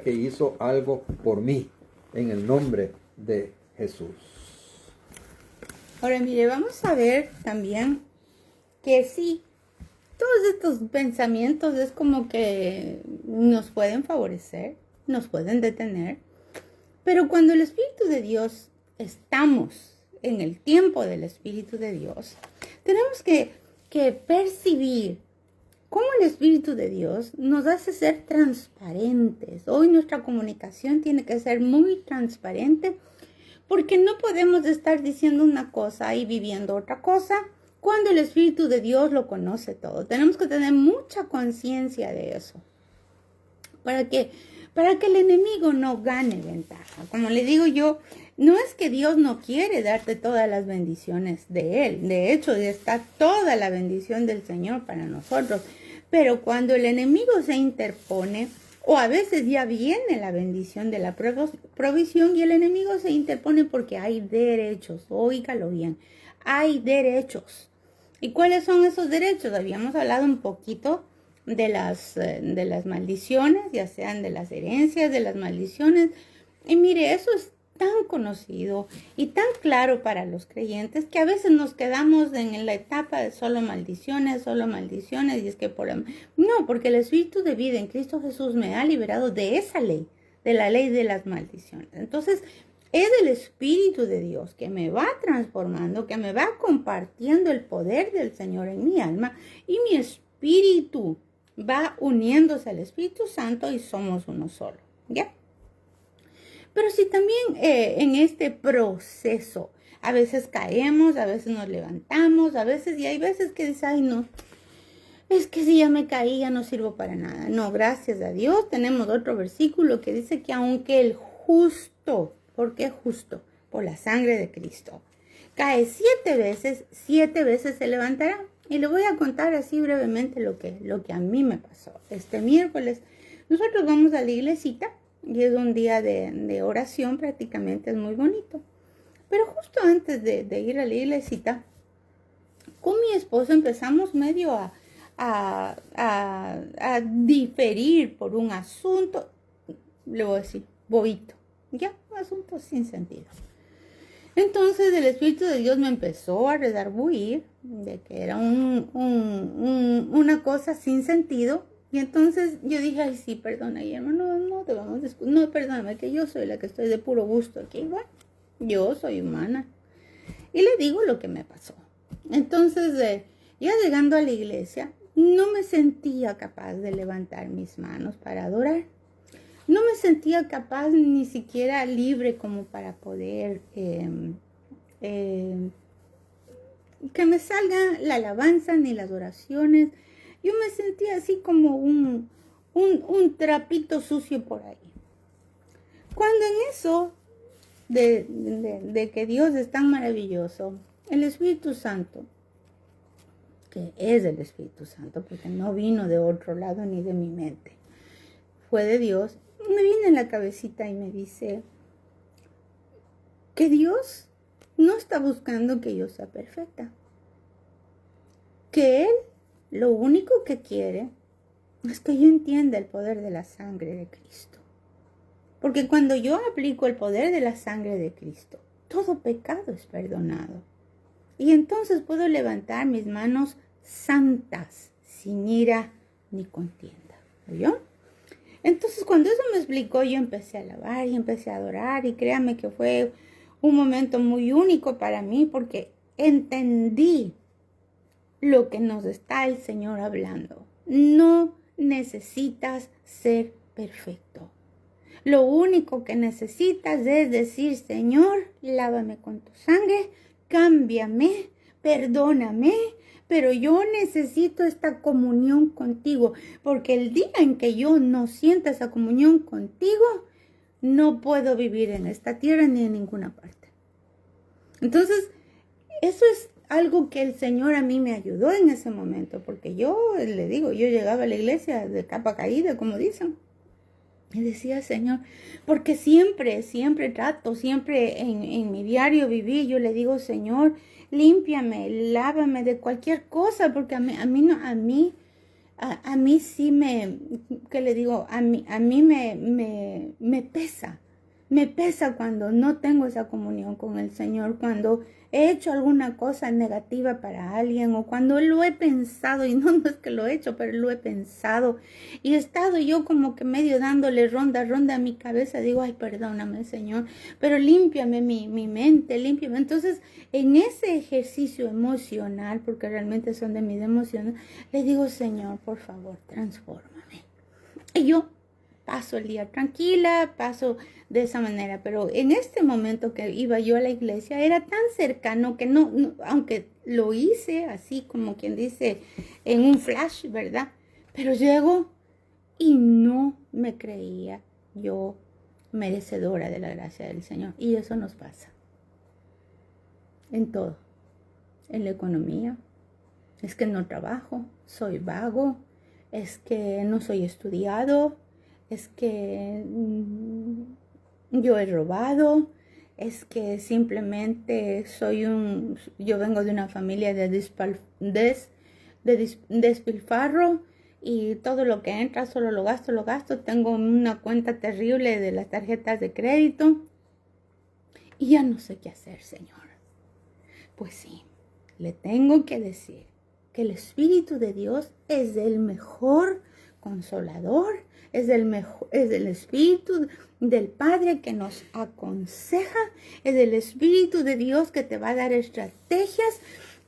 que hizo algo por mí, en el nombre de Jesús. Ahora mire, vamos a ver también que sí, todos estos pensamientos es como que nos pueden favorecer, nos pueden detener, pero cuando el Espíritu de Dios, estamos en el tiempo del Espíritu de Dios, tenemos que percibir cómo el Espíritu de Dios nos hace ser transparentes. Hoy nuestra comunicación tiene que ser muy transparente, porque no podemos estar diciendo una cosa y viviendo otra cosa cuando el Espíritu de Dios lo conoce todo. Tenemos que tener mucha conciencia de eso para que el enemigo no gane ventaja. Como le digo yo, no es que Dios no quiere darte todas las bendiciones de Él. De hecho, está toda la bendición del Señor para nosotros. Pero cuando el enemigo se interpone, o a veces ya viene la bendición de la provisión y el enemigo se interpone porque hay derechos. Óigalo bien, hay derechos. ¿Y cuáles son esos derechos? Habíamos hablado un poquito de las maldiciones, ya sean de las herencias, de las maldiciones. Y mire, eso es tan conocido y tan claro para los creyentes que a veces nos quedamos en la etapa de solo maldiciones, y es que no, porque el Espíritu de vida en Cristo Jesús me ha liberado de esa ley, de la ley de las maldiciones. Entonces, es el Espíritu de Dios que me va transformando, que me va compartiendo el poder del Señor en mi alma, y mi espíritu va uniéndose al Espíritu Santo y somos uno solo, ¿ya? Pero si también en este proceso a veces caemos, a veces nos levantamos, y hay veces que dices, ay no, es que si ya me caí ya no sirvo para nada. No, gracias a Dios tenemos otro versículo que dice que aunque el justo, ¿por qué justo? Por la sangre de Cristo, cae 7 veces se levantará. Y le voy a contar así brevemente lo que a mí me pasó. Este miércoles nosotros vamos a la iglesita y es un día de oración, prácticamente es muy bonito. Pero justo antes de ir a la iglesita, con mi esposo empezamos medio a diferir por un asunto, le voy a decir, bobito, ya, un asunto sin sentido. Entonces el Espíritu de Dios me empezó a redarguir de que era una cosa sin sentido. Y entonces yo dije, ay sí, perdona Guillermo, no, perdóname, que yo soy la que estoy de puro gusto aquí. Bueno, yo soy humana. Y le digo lo que me pasó. Entonces, ya llegando a la iglesia, no me sentía capaz de levantar mis manos para adorar. No me sentía capaz ni siquiera libre como para poder que me salga la alabanza ni las oraciones. Yo me sentía así como un trapito sucio por ahí. Cuando en eso de que Dios es tan maravilloso, el Espíritu Santo, que es el Espíritu Santo, porque no vino de otro lado ni de mi mente, fue de Dios, me viene en la cabecita y me dice que Dios no está buscando que yo sea perfecta, que Él lo único que quiere es que yo entienda el poder de la sangre de Cristo. Porque cuando yo aplico el poder de la sangre de Cristo, todo pecado es perdonado. Y entonces puedo levantar mis manos santas, sin ira ni contienda. ¿Oyó? Entonces cuando eso me explicó, yo empecé a alabar y empecé a adorar. Y créame que fue un momento muy único para mí, porque entendí lo que nos está el Señor hablando. No necesitas ser perfecto. Lo único que necesitas es decir, Señor, lávame con tu sangre, cámbiame, perdóname, pero yo necesito esta comunión contigo, porque el día en que yo no sienta esa comunión contigo, no puedo vivir en esta tierra ni en ninguna parte. Entonces, eso es algo que el Señor a mí me ayudó en ese momento, porque yo le digo, yo llegaba a la iglesia de capa caída, como dicen. Y decía, Señor, porque siempre en mi diario vivir, yo le digo, Señor, límpiame, lávame de cualquier cosa, porque a mí sí ¿qué le digo? A mí me pesa cuando no tengo esa comunión con el Señor, cuando he hecho alguna cosa negativa para alguien o cuando lo he pensado, y no es que lo he hecho, pero lo he pensado y he estado yo como que medio dándole ronda a mi cabeza, digo, ay, perdóname, Señor, pero límpiame mi mente, límpiame. Entonces, en ese ejercicio emocional, porque realmente son de mis emociones, le digo, Señor, por favor, transfórmame. Y yo paso el día tranquila, paso de esa manera, pero en este momento que iba yo a la iglesia era tan cercano que no, aunque lo hice así como quien dice en un flash, ¿verdad? Pero llego y no me creía yo merecedora de la gracia del Señor. Y eso nos pasa en todo, en la economía, es que no trabajo, soy vago, es que no soy estudiado, es que yo he robado, es que simplemente yo vengo de una familia de despilfarro y todo lo que entra solo lo gasto, tengo una cuenta terrible de las tarjetas de crédito y ya no sé qué hacer, Señor. Pues sí, le tengo que decir que el Espíritu de Dios es el mejor consolador, es el Espíritu del Padre que nos aconseja, es el Espíritu de Dios que te va a dar estrategias.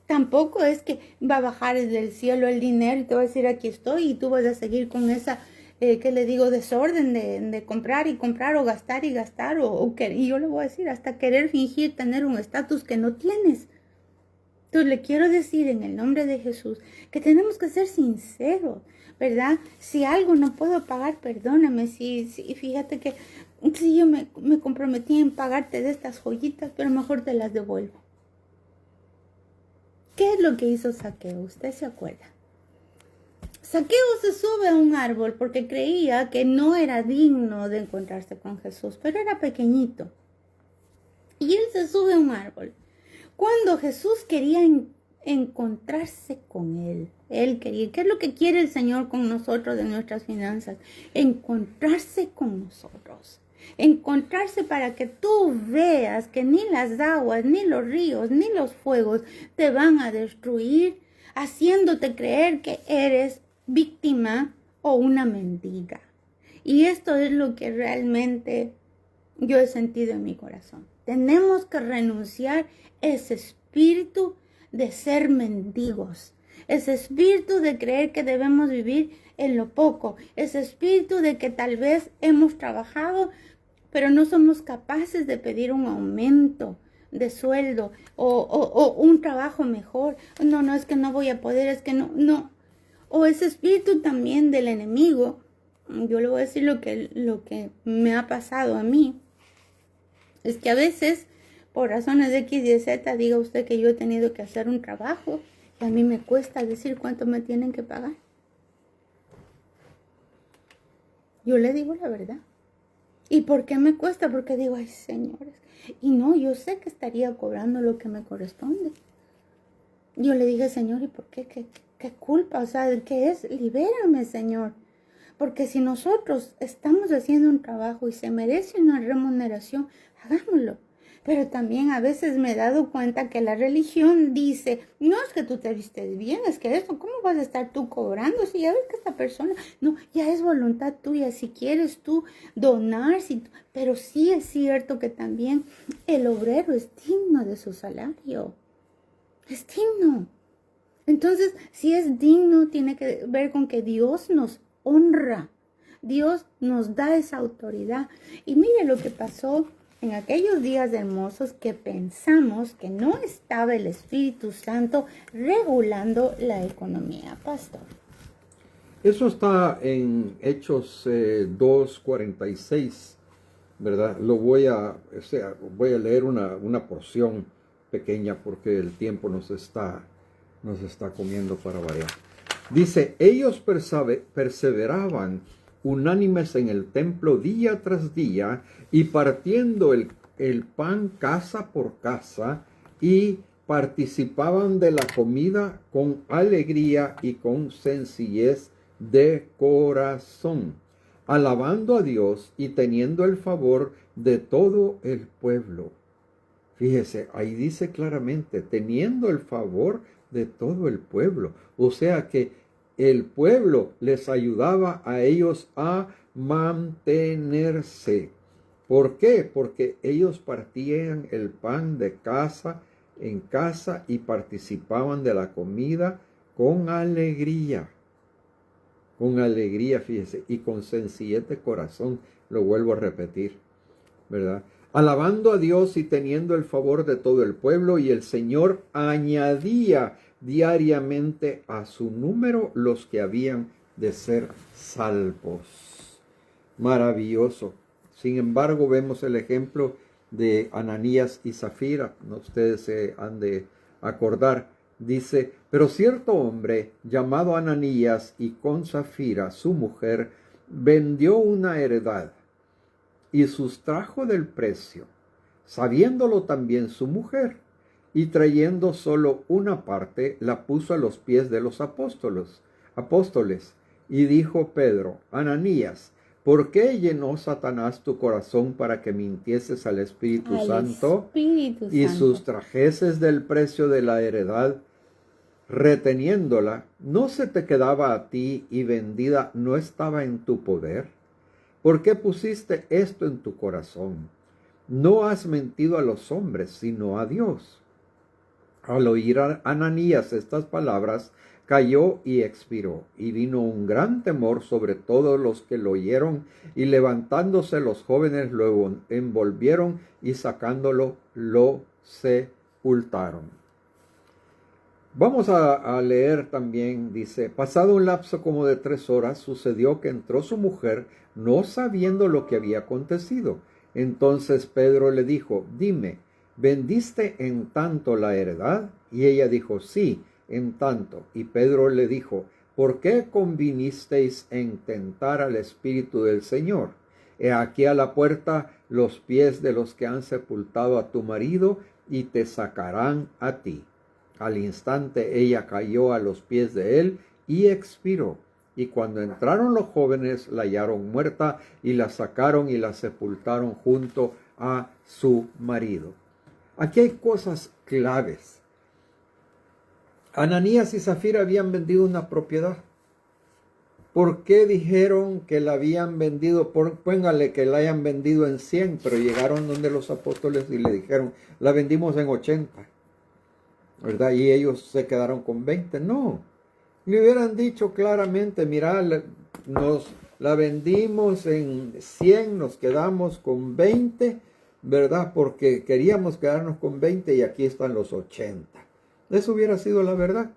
Tampoco es que va a bajar desde el cielo el dinero y te va a decir aquí estoy y tú vas a seguir con esa, ¿qué le digo? Desorden de comprar y comprar o gastar y gastar y yo le voy a decir hasta querer fingir tener un estatus que no tienes. Entonces le quiero decir en el nombre de Jesús que tenemos que ser sinceros, ¿verdad? Si algo no puedo pagar, perdóname. Fíjate que si yo me comprometí en pagarte de estas joyitas, pero mejor te las devuelvo. ¿Qué es lo que hizo Zaqueo? ¿Usted se acuerda? Zaqueo se sube a un árbol porque creía que no era digno de encontrarse con Jesús, pero era pequeñito. Y él se sube a un árbol. Cuando Jesús quería encontrarse con él quería, ¿qué es lo que quiere el Señor con nosotros de nuestras finanzas? Encontrarse con nosotros, encontrarse para que tú veas que ni las aguas, ni los ríos, ni los fuegos te van a destruir, haciéndote creer que eres víctima o una mendiga. Y esto es lo que realmente yo he sentido en mi corazón. Tenemos que renunciar a ese espíritu de ser mendigos, ese espíritu de creer que debemos vivir en lo poco, ese espíritu de que tal vez hemos trabajado, pero no somos capaces de pedir un aumento de sueldo o un trabajo mejor. No, es que no voy a poder, es que no. O ese espíritu también del enemigo. Yo le voy a decir lo que me ha pasado a mí. Es que a veces, por razones de X y Z, diga usted que yo he tenido que hacer un trabajo y a mí me cuesta decir cuánto me tienen que pagar. Yo le digo la verdad. ¿Y por qué me cuesta? Porque digo, ay, señores. Y no, yo sé que estaría cobrando lo que me corresponde. Yo le dije, Señor, ¿y por qué? ¿Qué culpa? O sea, ¿qué es? Libérame, Señor. Porque si nosotros estamos haciendo un trabajo y se merece una remuneración, hagámoslo. Pero también a veces me he dado cuenta que la religión dice, no es que tú te vistes bien, es que eso, ¿cómo vas a estar tú cobrando? Si ya ves que esta persona, no, ya es voluntad tuya, si quieres tú donar, pero sí es cierto que también el obrero es digno de su salario, es digno. Entonces, si es digno, tiene que ver con que Dios nos honra. Dios nos da esa autoridad. Y mire lo que pasó en aquellos días hermosos que pensamos que no estaba el Espíritu Santo regulando la economía, pastor. Eso está en Hechos 2:46, ¿verdad? Voy a leer una porción pequeña porque el tiempo nos está comiendo para variar. Dice, ellos perseveraban unánimes en el templo día tras día y partiendo el pan casa por casa y participaban de la comida con alegría y con sencillez de corazón, alabando a Dios y teniendo el favor de todo el pueblo. Fíjese, ahí dice claramente, teniendo el favor de todo el pueblo. O sea que el pueblo les ayudaba a ellos a mantenerse. ¿Por qué? Porque ellos partían el pan de casa en casa y participaban de la comida con alegría. Con alegría, fíjese, y con sencillez de corazón, lo vuelvo a repetir, ¿verdad? Alabando a Dios y teniendo el favor de todo el pueblo, y el Señor añadía diariamente a su número los que habían de ser salvos. Maravilloso. Sin embargo, vemos el ejemplo de Ananías y Zafira. Ustedes se han de acordar. Dice, pero cierto hombre llamado Ananías y con Zafira, su mujer, vendió una heredad y sustrajo del precio, sabiéndolo también su mujer, y trayendo solo una parte, la puso a los pies de los apóstoles. Y dijo Pedro, Ananías, ¿Por qué llenó Satanás tu corazón para que mintieses al Espíritu Santo y sustrajeses del precio de la heredad, reteniéndola? ¿No se te quedaba a ti y vendida no estaba en tu poder? ¿Por qué pusiste esto en tu corazón? No has mentido a los hombres, sino a Dios. Al oír a Ananías estas palabras, cayó y expiró, y vino un gran temor sobre todos los que lo oyeron, y levantándose los jóvenes lo envolvieron y sacándolo lo sepultaron. Vamos a leer también, dice, pasado un lapso como de 3 horas, sucedió que entró su mujer, no sabiendo lo que había acontecido. Entonces Pedro le dijo, dime, ¿vendiste en tanto la heredad? Y ella dijo, sí, en tanto. Y Pedro le dijo, ¿por qué convinisteis en tentar al Espíritu del Señor? He aquí a la puerta los pies de los que han sepultado a tu marido y te sacarán a ti. Al instante ella cayó a los pies de él y expiró. Y cuando entraron los jóvenes la hallaron muerta y la sacaron y la sepultaron junto a su marido. Aquí hay cosas claves. Ananías y Zafira habían vendido una propiedad. ¿Por qué dijeron que la habían vendido? Póngale que la hayan vendido en 100, pero llegaron donde los apóstoles y le dijeron, la vendimos en 80, ¿verdad? Y ellos se quedaron con 20. No, le hubieran dicho claramente, mira, nos la vendimos en 100, nos quedamos con 20, ¿verdad? Porque queríamos quedarnos con 20 y aquí están los 80. Eso hubiera sido la verdad,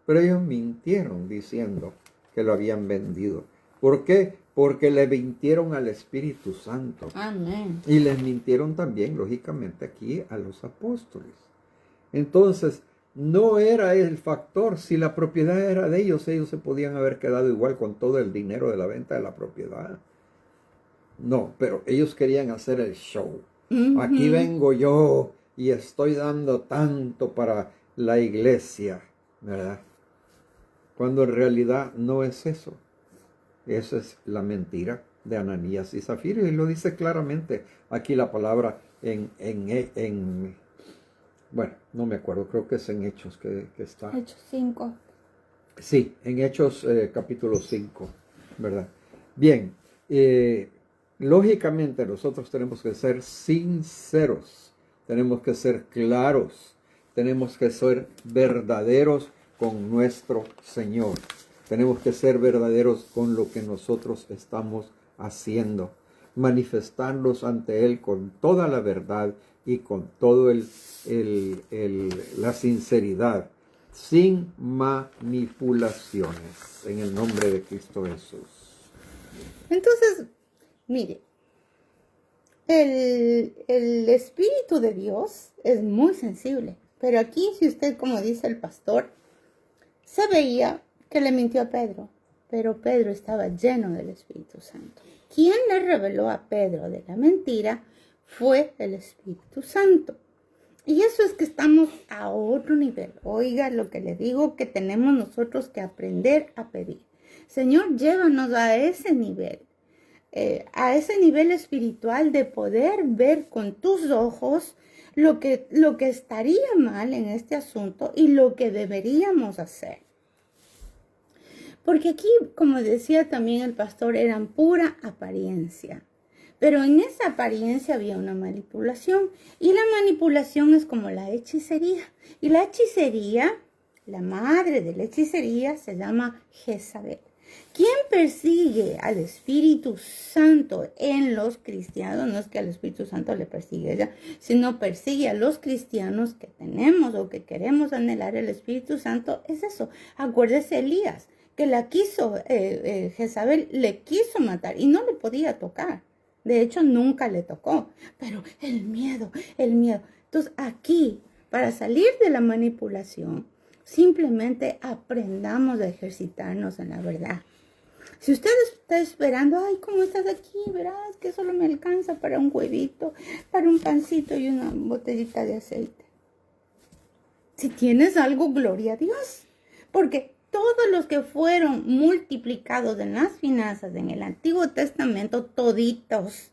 pero ellos mintieron diciendo que lo habían vendido. ¿Por qué? Porque le mintieron al Espíritu Santo. Amén. Y les mintieron también, lógicamente, aquí a los apóstoles. Entonces, no era el factor. Si la propiedad era de ellos, ellos se podían haber quedado igual con todo el dinero de la venta de la propiedad. No, pero ellos querían hacer el show. Aquí vengo yo y estoy dando tanto para la iglesia, ¿verdad? Cuando en realidad no es eso. Esa es la mentira de Ananías y Zafira, y lo dice claramente aquí la palabra bueno, no me acuerdo, creo que es en Hechos que está. Hechos 5. Sí, en Hechos capítulo 5, ¿verdad? Bien, lógicamente nosotros tenemos que ser sinceros, tenemos que ser claros, tenemos que ser verdaderos con nuestro Señor. Tenemos que ser verdaderos con lo que nosotros estamos haciendo, manifestarnos ante Él con toda la verdad y con todo la sinceridad, sin manipulaciones, en el nombre de Cristo Jesús. Entonces, mire, el Espíritu de Dios es muy sensible, pero aquí, si usted, como dice el pastor, se veía que le mintió a Pedro, pero Pedro estaba lleno del Espíritu Santo. Quien le reveló a Pedro de la mentira fue el Espíritu Santo. Y eso es que estamos a otro nivel. Oiga lo que le digo, que tenemos nosotros que aprender a pedir. Señor, llévanos a ese nivel espiritual de poder ver con tus ojos lo que estaría mal en este asunto y lo que deberíamos hacer. Porque aquí, como decía también el pastor, eran pura apariencia. Pero en esa apariencia había una manipulación. Y la manipulación es como la hechicería. Y la hechicería, la madre de la hechicería, se llama Jezabel. ¿Quién persigue al Espíritu Santo en los cristianos? No es que al Espíritu Santo le persigue a ella, sino persigue a los cristianos que tenemos o que queremos anhelar el Espíritu Santo. Es eso. Acuérdese Elías, que la quiso, Jezabel le quiso matar y no le podía tocar. De hecho, nunca le tocó. Pero el miedo. Entonces, aquí, para salir de la manipulación, simplemente aprendamos a ejercitarnos en la verdad. Si usted está esperando, ay, ¿cómo estás aquí? Verás que solo me alcanza para un huevito, para un pancito y una botellita de aceite. Si tienes algo, gloria a Dios. Porque todos los que fueron multiplicados en las finanzas en el Antiguo Testamento, toditos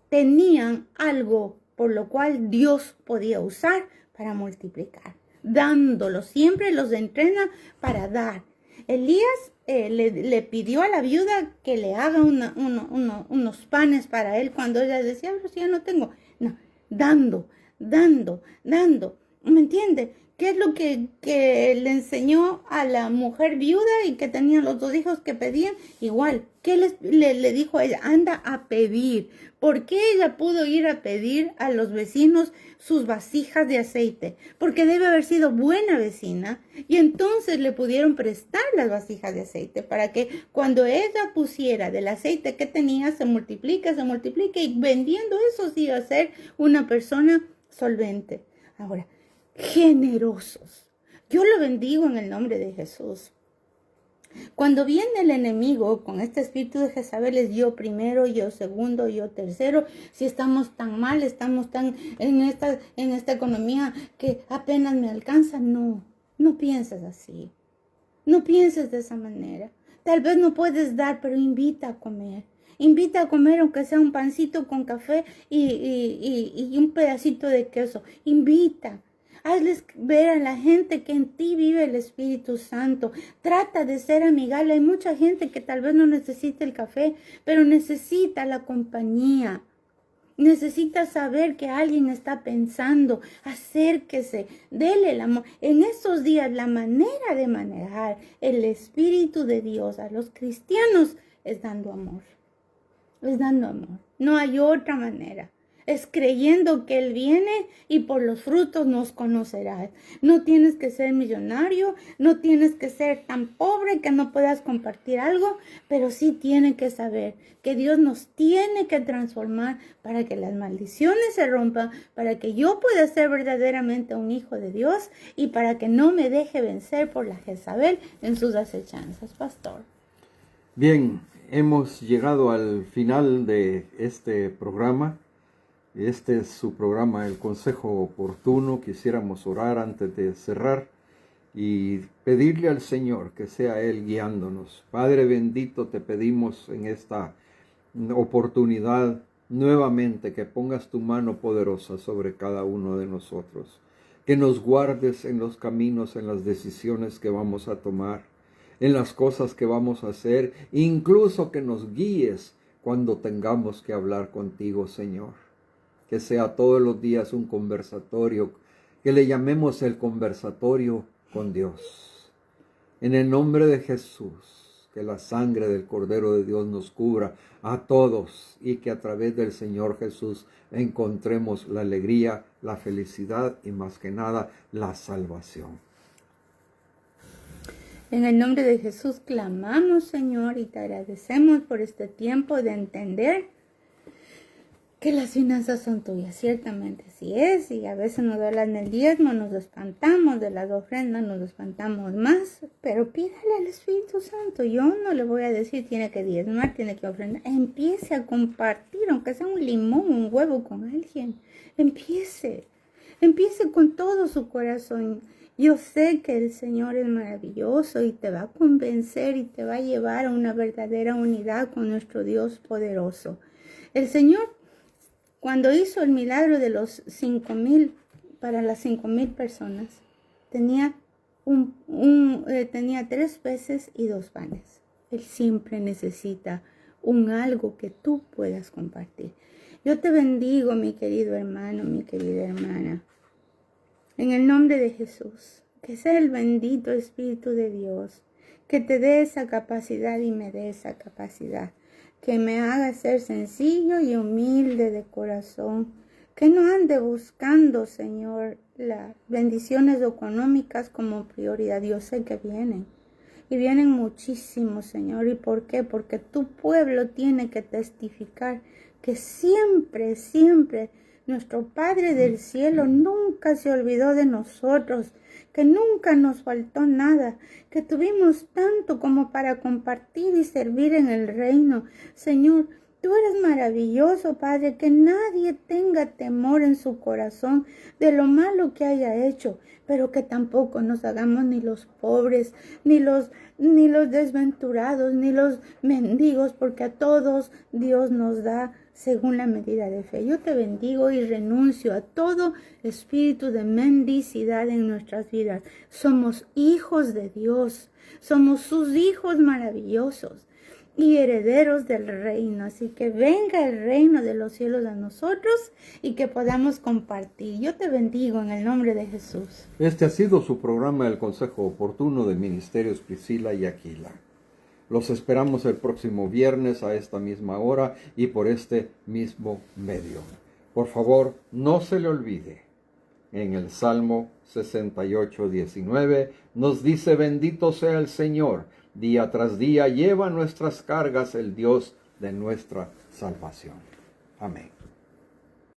tenían algo por lo cual Dios podía usar para multiplicar, dándolo. Siempre los entrena para dar. Elías le pidió a la viuda que le haga unos panes para él cuando ella decía, pero si yo no tengo. No, dando. ¿Me entiende? ¿Qué es lo que le enseñó a la mujer viuda y que tenía los 2 hijos que pedían? Igual, ¿qué le dijo a ella? Anda a pedir. ¿Por qué ella pudo ir a pedir a los vecinos sus vasijas de aceite? Porque debe haber sido buena vecina y entonces le pudieron prestar las vasijas de aceite para que cuando ella pusiera del aceite que tenía se multiplique y vendiendo eso sí iba a ser una persona solvente. Ahora, generosos. Yo lo bendigo en el nombre de Jesús. Cuando viene el enemigo con este espíritu de Jezabel, es yo primero, yo segundo, yo tercero. Si estamos tan mal, estamos tan en esta economía que apenas me alcanza. No pienses así. No pienses de esa manera. Tal vez no puedes dar, pero invita a comer. Invita a comer aunque sea un pancito con café y un pedacito de queso. Invita. Hazles ver a la gente que en ti vive el Espíritu Santo. Trata de ser amigable. Hay mucha gente que tal vez no necesita el café, pero necesita la compañía. Necesita saber que alguien está pensando. Acérquese, dele el amor. En estos días la manera de manejar el Espíritu de Dios a los cristianos es dando amor. Es dando amor. No hay otra manera. Es creyendo que Él viene y por los frutos nos conocerás. No tienes que ser millonario, no tienes que ser tan pobre que no puedas compartir algo, pero sí tienes que saber que Dios nos tiene que transformar para que las maldiciones se rompan, para que yo pueda ser verdaderamente un hijo de Dios y para que no me deje vencer por la Jezabel en sus acechanzas, pastor. Bien, hemos llegado al final de este programa. Este es su programa, El Consejo Oportuno. Quisiéramos orar antes de cerrar y pedirle al Señor que sea Él guiándonos. Padre bendito, te pedimos en esta oportunidad nuevamente que pongas tu mano poderosa sobre cada uno de nosotros. Que nos guardes en los caminos, en las decisiones que vamos a tomar, en las cosas que vamos a hacer, incluso que nos guíes cuando tengamos que hablar contigo, Señor. Que sea todos los días un conversatorio, que le llamemos el conversatorio con Dios. En el nombre de Jesús, que la sangre del Cordero de Dios nos cubra a todos y que a través del Señor Jesús encontremos la alegría, la felicidad y más que nada la salvación. En el nombre de Jesús clamamos, Señor, y te agradecemos por este tiempo de entender que las finanzas son tuyas. Ciertamente sí es, y a veces nos hablan del diezmo, nos espantamos, de las ofrendas nos espantamos más, pero pídale al Espíritu Santo. Yo no le voy a decir tiene que diezmar, tiene que ofrendar. Empiece a compartir, aunque sea un limón, un huevo con alguien. Empiece con todo su corazón. Yo sé que el Señor es maravilloso y te va a convencer y te va a llevar a una verdadera unidad con nuestro Dios poderoso. El Señor, cuando hizo el milagro de los 5,000 para las 5,000 personas, tenía 3 peces y 2 panes. Él siempre necesita un algo que tú puedas compartir. Yo te bendigo, mi querido hermano, mi querida hermana. En el nombre de Jesús, que sea el bendito Espíritu de Dios, que te dé esa capacidad y me dé esa capacidad. Que me haga ser sencillo y humilde de corazón. Que no ande buscando, Señor, las bendiciones económicas como prioridad. Yo sé que vienen. Y vienen muchísimos, Señor. ¿Y por qué? Porque tu pueblo tiene que testificar que siempre, siempre nuestro Padre del cielo nunca se olvidó de nosotros, que nunca nos faltó nada, que tuvimos tanto como para compartir y servir en el reino. Señor, tú eres maravilloso, Padre, que nadie tenga temor en su corazón de lo malo que haya hecho, pero que tampoco nos hagamos ni los pobres, ni los desventurados, ni los mendigos, porque a todos Dios nos da según la medida de fe. Yo te bendigo y renuncio a todo espíritu de mendicidad en nuestras vidas. Somos hijos de Dios, somos sus hijos maravillosos y herederos del reino. Así que venga el reino de los cielos a nosotros y que podamos compartir. Yo te bendigo en el nombre de Jesús. Este ha sido su programa El Consejo Oportuno de Ministerios Priscila y Aquila. Los esperamos el próximo viernes a esta misma hora y por este mismo medio. Por favor, no se le olvide. En el Salmo 68:19 nos dice: bendito sea el Señor, día tras día lleva nuestras cargas el Dios de nuestra salvación. Amén.